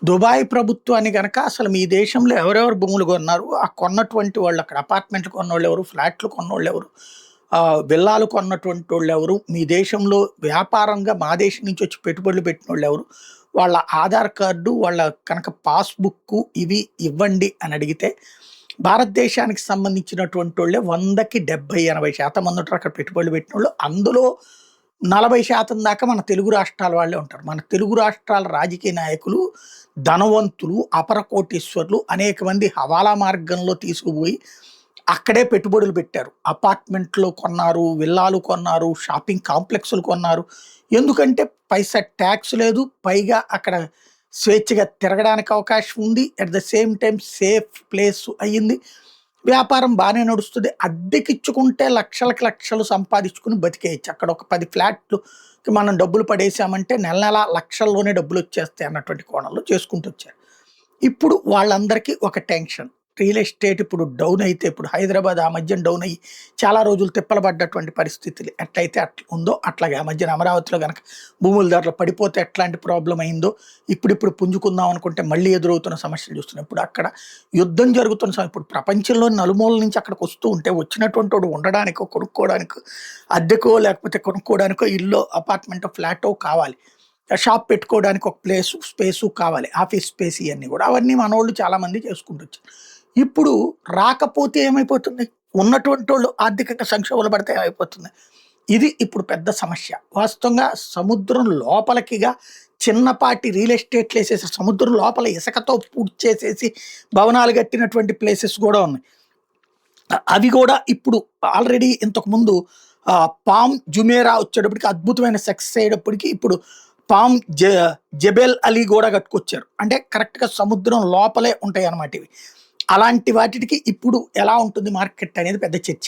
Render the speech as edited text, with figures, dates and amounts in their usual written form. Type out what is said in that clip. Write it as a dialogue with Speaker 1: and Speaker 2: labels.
Speaker 1: Dubai ప్రభుత్వాన్ని గనక అసలు మీ దేశంలో ఎవరెవరు భూములు కొన్నారు? ఆ కొన్నటువంటి వాళ్ళు అక్కడ అపార్ట్మెంట్లు కొన్నోళ్ళెవరు? ఫ్లాట్లు కొన్నోళ్ళెవరు? విల్లాలు కొన్నటువంటోళ్ళెవరు? మీ దేశంలో వ్యాపారంగా మా దేశం నుంచి వచ్చి పెట్టుబడులు పెట్టినోళ్ళెవరు? వాళ్ళ ఆధార్ కార్డు, వాళ్ళ కనుక పాస్‌బుక్కు ఇవి ఇవ్వండి అని అడిగితే, భారతదేశానికి సంబంధించినటువంటోళ్ళే 100కి 70, 80% మంది ఉంటారు అక్కడ పెట్టుబడులు పెట్టినోళ్ళు. అందులో 40% దాకా మన తెలుగు రాష్ట్రాల వాళ్ళే ఉంటారు. మన తెలుగు రాష్ట్రాల రాజకీయ నాయకులు, ధనవంతులు, అపర కోటీశ్వరులు అనేక మంది హవాలా మార్గంలో తీసుకుపోయి అక్కడే పెట్టుబడులు పెట్టారు. అపార్ట్మెంట్లు కొన్నారు, విల్లాలు కొన్నారు, షాపింగ్ కాంప్లెక్స్‌లు కొన్నారు. ఎందుకంటే పైసా టాక్స్ లేదు. పైగా అక్కడ స్వేచ్ఛగా తిరగడానికి అవకాశం ఉంది. At the same time safe place అయ్యింది. వ్యాపారం బానే నడుస్తది. అద్దెకిచ్చుకుంటే లక్షలకి లక్షలు సంపాదించుకొని బతికేయొచ్చు. అక్కడ ఒక 10 ఫ్లాట్‌లుకి మనం డబ్బులు పడేసామంటే నెల నెల లక్షల్లోనే డబ్బులొచ్చేస్తాయి అన్నటువంటి కోణంలో చేసుకుంటొచ్చారు. ఇప్పుడు వాళ్ళందరికీ ఒక టెన్షన్. రియల్ ఎస్టేట్ ఇప్పుడు డౌన్ అయితే ఇప్పుడు హైదరాబాద్ ఆ మధ్యన డౌన్ అయ్యి చాలా రోజులు తిప్పలు పడ్డటువంటి పరిస్థితులు ఎట్లయితే ఉందో అట్లాగే ఆ మధ్యన అమరావతిలో గనక భూముల ధరలు పడిపోతే ఎట్లాంటి ప్రాబ్లమ్ అయిందో ఇప్పుడిప్పుడు పుంజుకుందాం అనుకుంటే మళ్ళీ ఎదురవుతున్న సమస్యలు చూస్తున్నాం. ఇప్పుడు అక్కడ యుద్ధం జరుగుతున్న ఇప్పుడు ప్రపంచంలోని నలుమూలల నుంచి అక్కడికి వస్తూ ఉంటే వచ్చినటువంటి వాడు ఉండడానికో, కొనుక్కోవడానికో, అద్దెకో లేకపోతే కొనుక్కోవడానికో ఇల్లో, అపార్ట్మెంటో, ఫ్లాటో కావాలి. షాప్ పెట్టుకోవడానికి ఒక స్పేసు కావాలి. ఆఫీస్ స్పేస్ ఇయన్నీ గూడా. అవన్నీ మనోళ్ళు చాలామంది చేసుకుంటొచ్చారు. ఇప్పుడు రాకపోతే ఏమైపోతుంది? ఉన్నటువంటోళ్ళు ఆర్థికంగా సంక్షోభంలో పడితే ఏమైపోతుంది? ఇది ఇప్పుడు పెద్ద సమస్య. వాస్తవంగా సముద్రం లోపలికిగా చిన్నపాటి రియల్ ఎస్టేట్‌లేసేసి సముద్రం లోపల ఇసుకతో పూడ్చి చేసేసి భవనాలు కట్టినటువంటి ప్లేసెస్ గూడా ఉన్నాయి. అవి గూడా ఇప్పుడు ఆల్రెడీ ఇంతకుముందు పామ్ జుమేరా వచ్చేటప్పటికి అద్భుతమైన సక్సెస్ అయ్యేటప్పటికి ఇప్పుడు పామ్ జబెల్ అలీ గూడా కట్టుకొచ్చారు. అంటే కరెక్ట్‌గా సముద్రం లోపలే ఉంటాయన్నమాట ఇవి. అలాంటి వాటికి ఇప్పుడు ఎలా ఉంటుంది మార్కెట్ అనేది పెద్ద చర్చ.